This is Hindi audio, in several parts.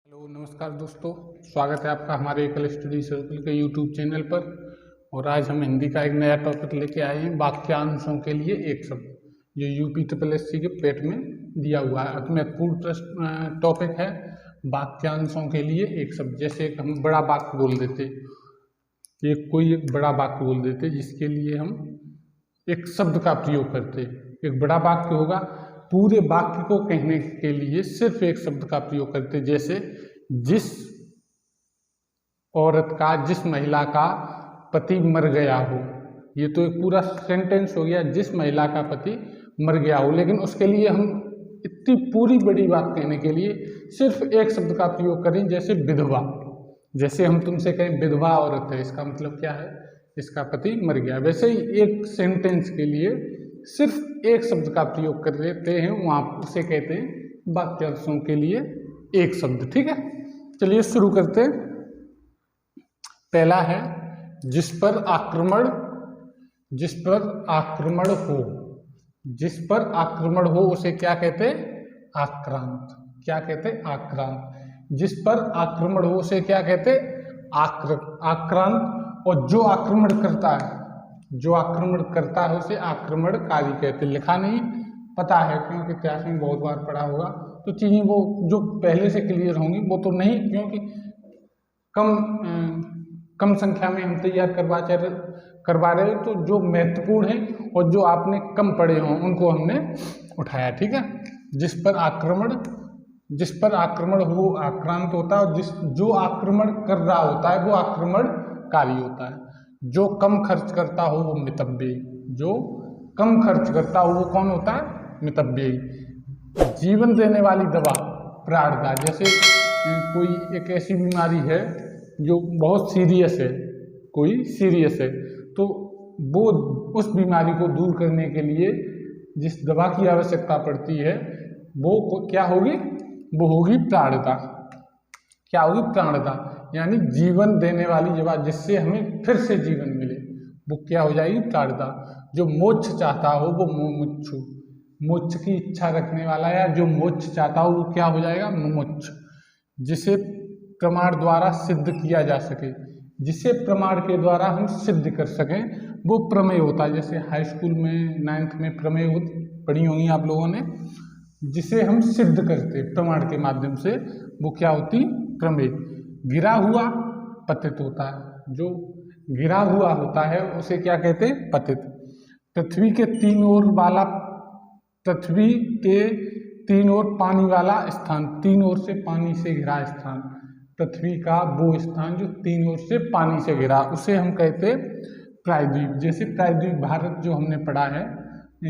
हेलो नमस्कार दोस्तों, स्वागत है आपका हमारे एकल स्टडी सर्कल के यूट्यूब चैनल पर। और आज हम हिंदी का एक नया टॉपिक लेके आए हैं, वाक्यांशों के लिए एक शब्द, जो UPSSC के पेट में दिया हुआ है। अति महत्वपूर्ण टॉपिक है वाक्यांशों के लिए एक शब्द। जैसे हम बड़ा वाक्य बोल देते, एक बड़ा वाक्य बोल देते जिसके लिए हम एक शब्द का प्रयोग करते। एक बड़ा वाक्य होगा, पूरे वाक्य को कहने के लिए सिर्फ एक शब्द का प्रयोग करते। जैसे जिस औरत का, जिस महिला का पति मर गया हो, ये तो एक पूरा सेंटेंस हो गया, जिस महिला का पति मर गया हो। लेकिन उसके लिए हम इतनी पूरी बड़ी बात कहने के लिए सिर्फ एक शब्द का प्रयोग करें, जैसे विधवा। जैसे हम तुमसे कहें विधवा औरत है, इसका मतलब क्या है? इसका पति मर गया। वैसे ही एक सेंटेंस के लिए सिर्फ एक शब्द का प्रयोग कर लेते हैं, वहाँ उसे कहते हैं वाक्यांशों के लिए एक शब्द। ठीक है, चलिए शुरू करते हैं। पहला है जिस पर आक्रमण, जिस पर आक्रमण हो। जिस पर आक्रमण हो उसे क्या कहते हैं? आक्रांत। क्या कहते हैं? आक्रांत। जिस पर आक्रमण हो उसे क्या कहते हैं? आक्रांत। और जो आक्रमण करता है, जो आक्रमण करता है उसे आक्रमणकारी कहते हैं। लिखा नहीं पता है, क्योंकि इतिहास में बहुत बार पढ़ा होगा, तो चीजें वो जो पहले से क्लियर होंगी वो तो नहीं, क्योंकि कम संख्या में हम तैयार करवा रहे हो। तो जो महत्वपूर्ण है और जो आपने कम पढ़े हों उनको हमने उठाया। ठीक है, जिस पर आक्रमण हो आक्रांत होता है, और जो आक्रमण कर रहा होता है वो आक्रमणकारी होता है। जो कम खर्च करता हो वो मितव्ययी। जो कम खर्च करता हो वो कौन होता है? मितव्ययी। जीवन देने वाली दवा प्राणदा। जैसे कोई एक ऐसी बीमारी है जो बहुत सीरियस है, कोई सीरियस है, तो वो उस बीमारी को दूर करने के लिए जिस दवा की आवश्यकता पड़ती है वो क्या होगी? वो होगी प्राणदा। क्या होगी? प्राणदा, यानी जीवन देने वाली दवा, जिससे हमें फिर से जीवन मिले, वो क्या हो जाएगी? प्राणदा। जो मोक्ष चाहता हो वो मुमुक्षु। मोक्ष की इच्छा रखने वाला या जो मोक्ष चाहता हो वो क्या हो जाएगा? मुमुक्ष। जिसे प्रमाण द्वारा सिद्ध किया जा सके, जिसे प्रमाण के द्वारा हम सिद्ध कर सकें, वो प्रमेय होता है। जैसे हाई स्कूल में 9th में प्रमेय पढ़ी होंगी आप लोगों ने, जिसे हम सिद्ध करते प्रमाण के माध्यम से, वो क्या होती? प्रमेय। गिरा हुआ पतित होता है। जो गिरा हुआ होता है उसे क्या कहते हैं? पतित। पृथ्वी के तीन ओर पानी वाला स्थान, तीन ओर से पानी से घिरा स्थान, पृथ्वी का वो स्थान जो तीन ओर से पानी से घिरा, उसे हम कहते हैं प्रायद्वीप। जैसे प्रायद्वीप भारत जो हमने पढ़ा है,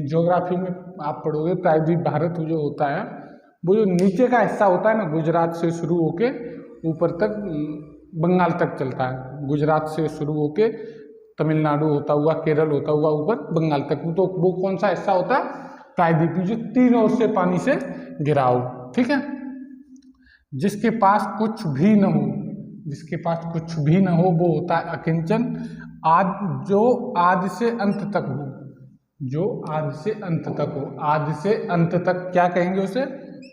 ज्योग्राफी में आप पढ़ोगे, प्रायद्वीप भारत जो होता है वो जो नीचे का हिस्सा होता है ना, गुजरात से शुरू होके ऊपर तक बंगाल तक चलता है। गुजरात से शुरू होके तमिलनाडु होता हुआ, केरल होता हुआ ऊपर बंगाल तक, तो वो कौन सा हिस्सा होता है? प्रायद्वीप, जो तीन ओर से पानी से घिरा हो। ठीक है, जिसके पास कुछ भी न हो, जिसके पास कुछ भी न हो वो होता है अकिंचन। जो आदि से अंत तक हो, जो आदि से अंत तक हो, आदि से अंत तक क्या कहेंगे उसे?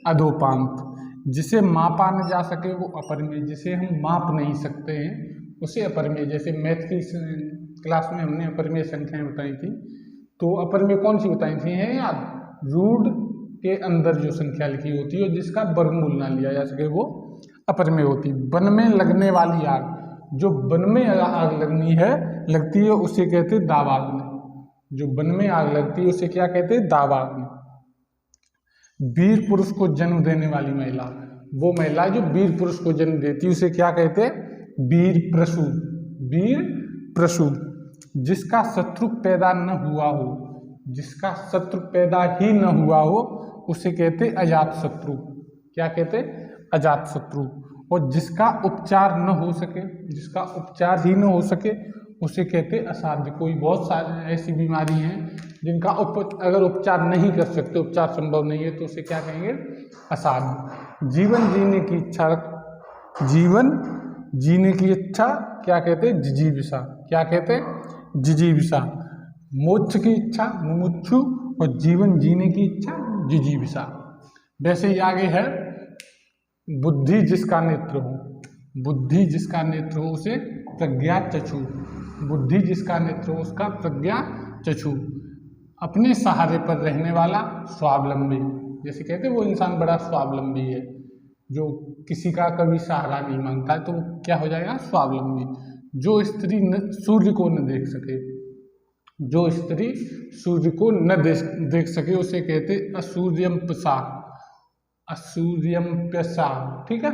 अधोपांत। जिसे मापा न जा सके वो अपरिमेय। जिसे हम माप नहीं सकते हैं उसे अपरिमेय। जैसे मैथ की क्लास में हमने अपरिमेय संख्याएं बताई थी, तो अपरिमेय कौन सी बताई थी? है याद? रूट के अंदर जो संख्या लिखी होती है जिसका वर्गमूल ना लिया जा सके वो अपरिमेय होती। वन में लगने वाली आग, जो वन में आग लगती है उसे कहते हैं दावाग्नि। जो वन में आग लगती है उसे क्या कहते हैं? दावाग्नि। वीर पुरुष को जन्म देने वाली महिला, वो महिला जो वीर पुरुष को जन्म देती है उसे क्या कहते हैं? वीर प्रसू। वीर प्रसू। जिसका शत्रु पैदा न हुआ हो, जिसका शत्रु पैदा ही न हुआ हो उसे कहते अजात शत्रु। क्या कहते? अजात शत्रु। और जिसका उपचार न हो सके, जिसका उपचार ही न हो सके उसे कहते असाध्य। कोई बहुत सारी ऐसी बीमारी हैं जिनका अगर उपचार नहीं कर सकते, उपचार संभव नहीं है, तो उसे क्या कहेंगे? असाध्य। जीवन जीने की इच्छा, जीवन जीने की इच्छा क्या कहते हैं? जिजीविषा। क्या कहते हैं? जिजीविषा। मोक्ष की इच्छा मुमुक्षु, और जीवन जीने की इच्छा जिजीविषा। वैसे ही आगे है बुद्धि जिसका नेत्र हो, बुद्धि जिसका नेत्र हो उसे प्रज्ञा चक्षु, बुद्धि जिसका नेत्र हो उसका प्रज्ञा चक्षु। अपने सहारे पर रहने वाला स्वावलंबी, जैसे कहते हैं वो इंसान बड़ा स्वावलंबी है, जो किसी का कभी सहारा नहीं मांगता है, तो वो क्या हो जाएगा, स्वावलंबी। जो स्त्री सूर्य को न देख सके, जो स्त्री सूर्य को न देख सके उसे कहते असूर्यंपसा, असूर्यंपसा। ठीक है,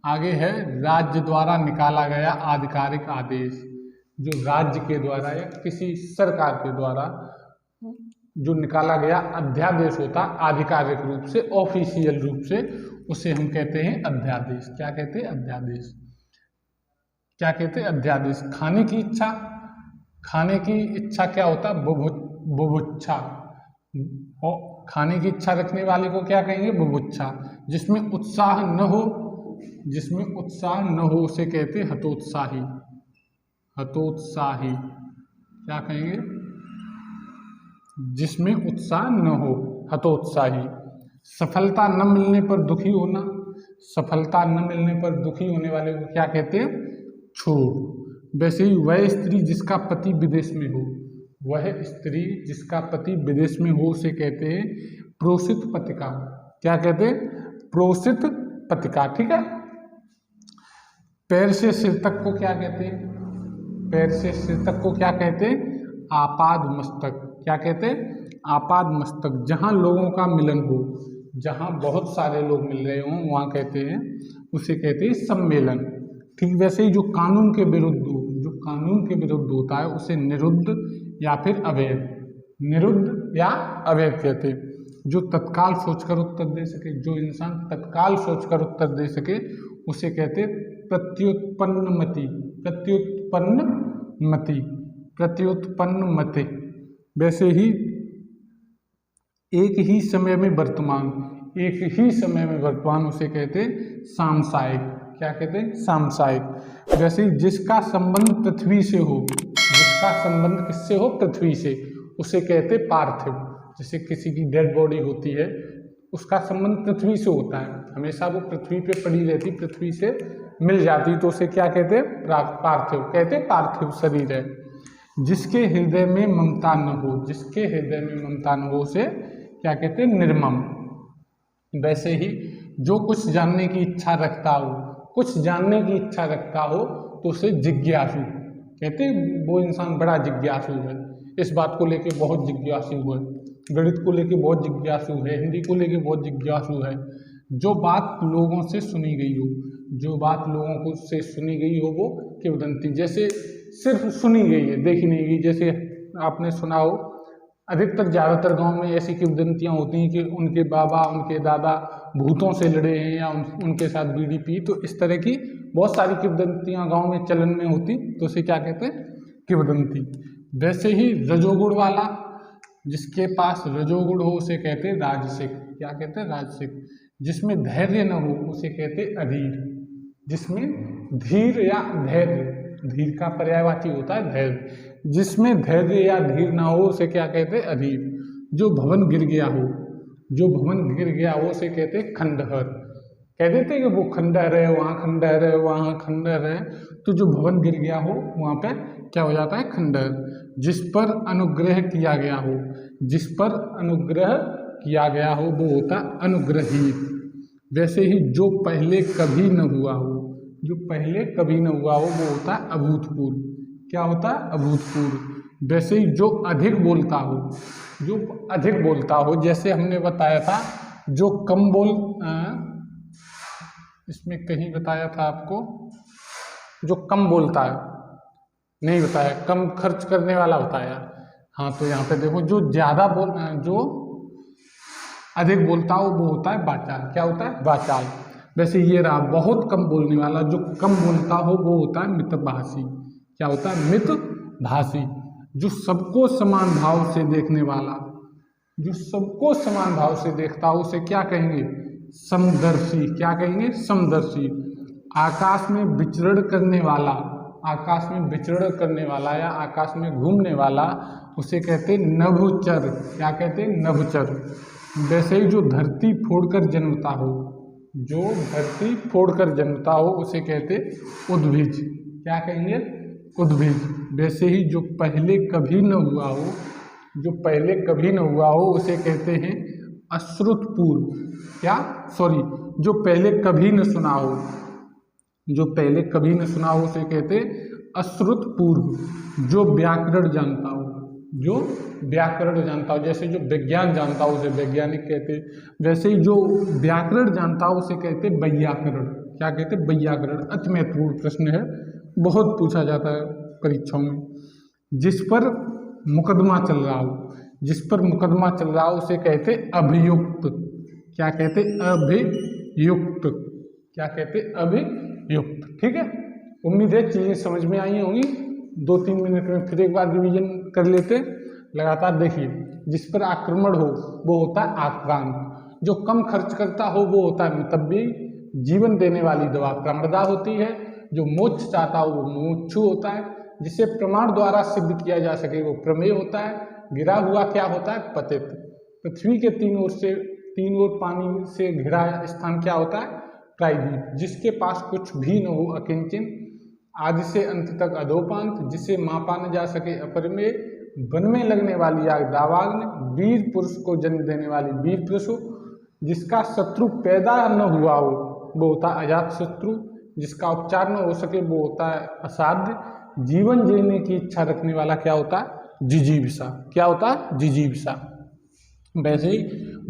आगे है राज्य द्वारा निकाला गया आधिकारिक आदेश, जो राज्य के द्वारा या किसी सरकार के द्वारा जो निकाला गया अध्यादेश होता आधिकारिक रूप से, ऑफिशियल रूप से, उसे हम कहते हैं अध्यादेश। क्या कहते हैं, अध्यादेश। क्या कहते हैं, अध्यादेश। खाने की इच्छा, खाने की इच्छा क्या होता है, बुभुक्षा। और खाने की इच्छा रखने वाले को क्या कहेंगे, बुभुक्षा। जिसमें उत्साह न हो, जिसमें उत्साह न हो उसे कहते हैं हतोत्साही, हतोत्साही। क्या कहेंगे, जिसमें उत्साह न हो, हतोत्साही। सफलता न मिलने पर दुखी होना, सफलता न मिलने पर दुखी होने वाले को क्या कहते हैं, क्षोभ। वैसे ही वह स्त्री जिसका पति विदेश में हो, वह स्त्री जिसका पति विदेश में हो उसे कहते हैं प्रोषित पतिका। क्या कहते हैं, प्रोषित पतिका। ठीक है, पैर से सिर तक को क्या कहते हैं, पैर से सिर तक को क्या कहते हैं, आपाद मस्तक। क्या कहते हैं, आपाद मस्तक। जहाँ लोगों का मिलन हो, जहाँ बहुत सारे लोग मिल रहे हों वहाँ कहते हैं, उसे कहते हैं सम्मेलन। ठीक वैसे ही जो कानून के विरुद्ध हो, जो कानून के विरुद्ध होता है उसे निरुद्ध या फिर अवैध, निरुद्ध या अवैध कहते हैं। जो तत्काल सोचकर उत्तर दे सके, जो इंसान तत्काल सोचकर उत्तर दे सके उसे कहते प्रत्युत्पन्नमति, प्रत्युत्पन्नमति, प्रत्युत्पन्नमति। वैसे ही एक ही समय में वर्तमान, एक ही समय में वर्तमान उसे कहते सामसायिक। क्या कहते हैं, सामसायिक। वैसे ही जिसका संबंध पृथ्वी से हो, जिसका संबंध किससे हो, पृथ्वी से, उसे कहते पार्थिव। जैसे किसी की डेड बॉडी होती है उसका संबंध पृथ्वी से होता है, हमेशा वो पृथ्वी पे पड़ी रहती, पृथ्वी से मिल जाती, तो उसे क्या कहते हैं, पार्थिव। कहते पार्थिव शरीर है। जिसके हृदय में ममता न हो, जिसके हृदय में ममता न हो उसे क्या कहते हैं, निर्मम। वैसे ही जो कुछ जानने की इच्छा रखता हो, कुछ जानने की इच्छा रखता हो तो उसे जिज्ञासु कहते हैं। वो इंसान बड़ा जिज्ञासु है, इस बात को लेके बहुत जिज्ञासु है, गणित को लेके बहुत जिज्ञासु है, हिंदी को लेके बहुत जिज्ञासु है। जो बात लोगों से सुनी गई हो, जो बात लोगों को से सुनी गई हो वो किंवदंती। जैसे सिर्फ सुनी गई है, देखी नहीं गई। जैसे आपने सुना हो, अधिकतर ज़्यादातर गांव में ऐसी किंवदंतियाँ होती हैं कि उनके बाबा, उनके दादा भूतों से लड़े हैं या उनके साथ बीड़ी पी, तो इस तरह की बहुत सारी किंवदंतियाँ गांव में चलन में होती, तो उसे क्या कहते हैं, किंवदंती। वैसे ही रजोगुण वाला, जिसके पास रजोगुण हो उसे कहते हैं राजसिक। क्या कहते हैं, राजसिक। जिसमें धैर्य न हो उसे कहते हैं अधीर। जिसमें धीर या धैर्य, धीर का पर्यायवाची होता है धैर्य। जिसमें धैर्य या धीर ना हो उसे क्या कहते हैं, अधीर। जो भवन गिर गया हो, जो भवन गिर गया हो उसे कहते हैं खंडहर। कह देते हैं कि वो खंडहर है, वहाँ खंडहर है, वहाँ खंडहर है, तो जो भवन गिर गया हो वहाँ पे क्या हो जाता है, खंडहर। जिस पर अनुग्रह किया गया हो, जिस पर अनुग्रह किया गया हो वो होता अनुग्रहीत। वैसे ही जो पहले कभी न हुआ हो, जो पहले कभी न हुआ हो वो होता है अभूतपूर्व। क्या होता है, अभूतपूर्व। वैसे ही जो अधिक बोलता हो, जो अधिक बोलता हो, जैसे हमने बताया था जो कम इसमें कहीं बताया था आपको, जो कम बोलता है, नहीं बताया, कम खर्च करने वाला बताया। हाँ, तो यहाँ पे देखो जो ज़्यादा जो अधिक बोलता हो वो होता है वाचाल। क्या होता है, वाचाल। वैसे ये रहा बहुत कम बोलने वाला, जो कम बोलता हो वो होता है मितभाषी। क्या होता है, मितभाषी। जो सबको समान भाव से देखने वाला, जो सबको समान भाव से देखता हो उसे क्या कहेंगे, समदर्शी। क्या कहेंगे, समदर्शी। आकाश में विचरण करने वाला, आकाश में विचरण करने वाला या आकाश में घूमने वाला उसे कहते हैं नभचर। क्या कहते हैं, नभचर। वैसे ही जो धरती फोड़कर जन्मता हो, जो धरती फोड़कर जन्मता हो उसे कहते उद्भिज। क्या कहेंगे? उद्भिज। वैसे ही जो पहले कभी न हुआ हो, जो पहले कभी न हुआ हो उसे कहते हैं अश्रुतपूर्व। क्या? सॉरी, जो पहले कभी न सुना हो, जो पहले कभी न सुना हो उसे कहते अश्रुतपूर्व। जो व्याकरण जानता हो, जो व्याकरण जानता हो, जैसे जो विज्ञान जानता हो उसे वैज्ञानिक कहते, वैसे ही जो व्याकरण जानता हो उसे कहते वैयाकरण। क्या कहते? वैयाकरण। अति महत्वपूर्ण प्रश्न है, बहुत पूछा जाता है परीक्षाओं में। जिस पर मुकदमा चल रहा हो, जिस पर मुकदमा चल रहा हो उसे कहते अभियुक्त। क्या कहते? अभियुक्त। क्या कहते? अभियुक्त। ठीक है, उम्मीद है चीजें समझ में आई होंगी। 2-3 मिनट में फिर एक बार रिवीजन कर लेते। लगातार देखिए। जिस पर आक्रमण हो वो होता है आक्रांत। जो कम खर्च करता हो वो होता है मितव्ययी। जीवन देने वाली दवा प्राणदा होती है। जो मोक्ष चाहता हो वो मुमुक्षु होता है। जिसे प्रमाण द्वारा सिद्ध किया जा सके वो प्रमेय होता है। गिरा हुआ क्या होता है? पतित। पृथ्वी के तीन ओर पानी से घिरा स्थान क्या होता है? प्रायद्वीप। जिसके पास कुछ भी न हो अकिंचन, आदि से अंत तक अधोपांत, जिसे मापा न जा सके अपरिमेय, वन में लगने वाली आग दावाग्नि, वीर पुरुष को जन्म देने वाली वीर पुरुष हो, जिसका शत्रु पैदा न हुआ हो वो होता है अजात शत्रु, जिसका उपचार न हो सके वो होता है असाध्य, जीवन जीने की इच्छा रखने वाला क्या होता है? जिजीविषा। क्या होता है? जिजीविषा। वैसे ही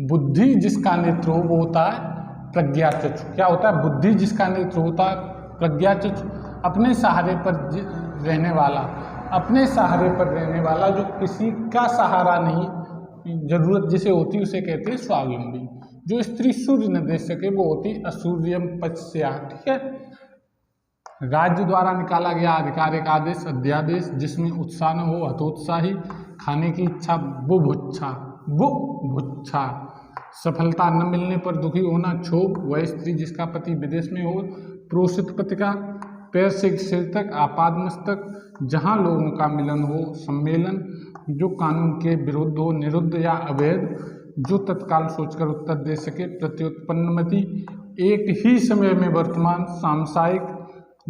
बुद्धि जिसका नेत्र हो वो होता है प्रज्ञाचक्षु। क्या होता है? बुद्धि जिसका नेत्र होता है प्रज्ञाचक्षु। अपने सहारे पर रहने वाला, अपने सहारे पर रहने वाला, जो किसी का सहारा नहीं, जरूरत जिसे होती उसे कहते हैं स्वावलंबी। जो स्त्री सूर्य न देख सके वो होती असूर्यम पश्या। ठीक है, राज्य द्वारा निकाला गया आधिकारिक आदेश अध्यादेश, जिसमें उत्साह न हो हतोत्साही, खाने की इच्छा बुभुक्षा। बुभुक्षा। सफलता न मिलने पर दुखी होना क्षोभ। वह स्त्री जिसका पति विदेश में हो प्रोषित पतिका। पैर से सिर तक आपाद मस्तक, जहाँ लोगों का मिलन हो सम्मेलन। जो कानून के विरुद्ध हो निरुद्ध या अवैध। जो तत्काल सोचकर उत्तर दे सके प्रत्युत्पन्नमति। एक ही समय में वर्तमान सांसायिक,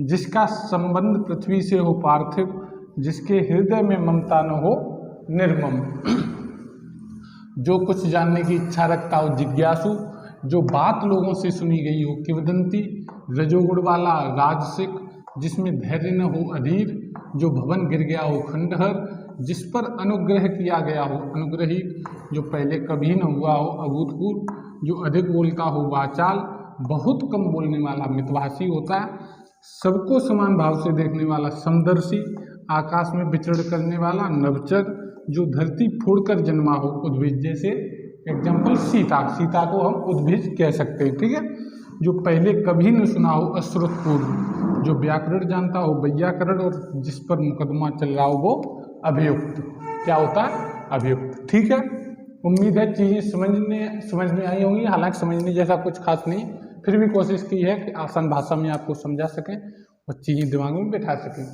जिसका संबंध पृथ्वी से हो पार्थिव, जिसके हृदय में ममता न हो निर्मम। जो कुछ जानने की इच्छा रखता हो जिज्ञासु। जो बात लोगों से सुनी गई हो किंवदंती। रजोगुण वाला राजसिक, जिसमें धैर्य न हो अधीर। जो भवन गिर गया हो खंडहर, जिस पर अनुग्रह किया गया हो अनुग्रही। जो पहले कभी न हुआ हो अभूतपूर्व। जो अधिक बोलता हो वाचाल, बहुत कम बोलने वाला मितभाषी होता है। सबको समान भाव से देखने वाला समदर्शी। आकाश में विचरण करने वाला नवचर। जो धरती फोड़कर जन्मा हो उद्भिज। जैसे एग्जाम्पल सीता, सीता को हम उद्भिज कह सकते हैं। ठीक है, जो पहले कभी न सुना हो अश्रुतपूर्व। जो व्याकरण जानता हो वैयाकरण, और जिस पर मुकदमा चल रहा हो वो अभियुक्त। क्या होता है? अभियुक्त। ठीक है, उम्मीद है चीजें समझ में आई होंगी। हालांकि समझने जैसा कुछ खास नहीं, फिर भी कोशिश की है कि आसान भाषा में आपको समझा सकें और चीजें दिमाग में बैठा सकें।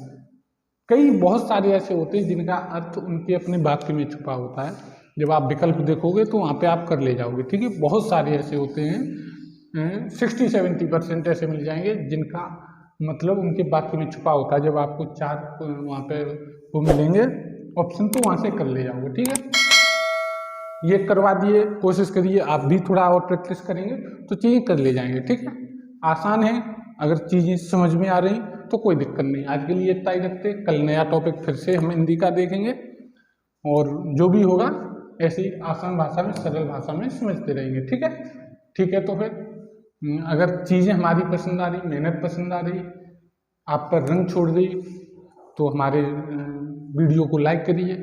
कई बहुत सारे ऐसे होते हैं जिनका अर्थ उनके अपने वाक्य में छुपा होता है। जब आप विकल्प देखोगे तो वहाँ पे आप कर ले जाओगे। ठीक है, बहुत सारे ऐसे होते हैं, 60-70% ऐसे मिल जाएंगे जिनका मतलब उनके वाक्य में छुपा होता है। जब आपको 4 वहाँ पे वो मिलेंगे ऑप्शन तो वहाँ से कर ले जाओगे। ठीक है, ये करवा दिए, कोशिश करिए आप भी थोड़ा और प्रैक्टिस करेंगे तो चीज़ें कर ले जाएंगे। ठीक है, आसान है। अगर चीज़ें समझ में आ रही तो कोई दिक्कत नहीं। आज के लिए इतना ही रखते, कल नया टॉपिक फिर से हम हिंदी का देखेंगे और जो भी होगा ऐसी आसान भाषा में सरल भाषा में समझते रहेंगे। ठीक है, ठीक है। तो फिर अगर चीज़ें हमारी पसंद आ रही, मेहनत पसंद आ रही, आप पर रंग छोड़ रही तो हमारे वीडियो को लाइक करिए,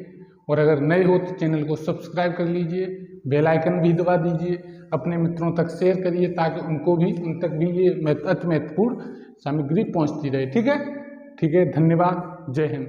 और अगर नए हो तो चैनल को सब्सक्राइब कर लीजिए, बेल आइकन भी दबा दीजिए, अपने मित्रों तक शेयर करिए ताकि उन तक भी ये अति महत्वपूर्ण सामग्री पहुंचती रहे। ठीक है, ठीक है। धन्यवाद। जय हिंद।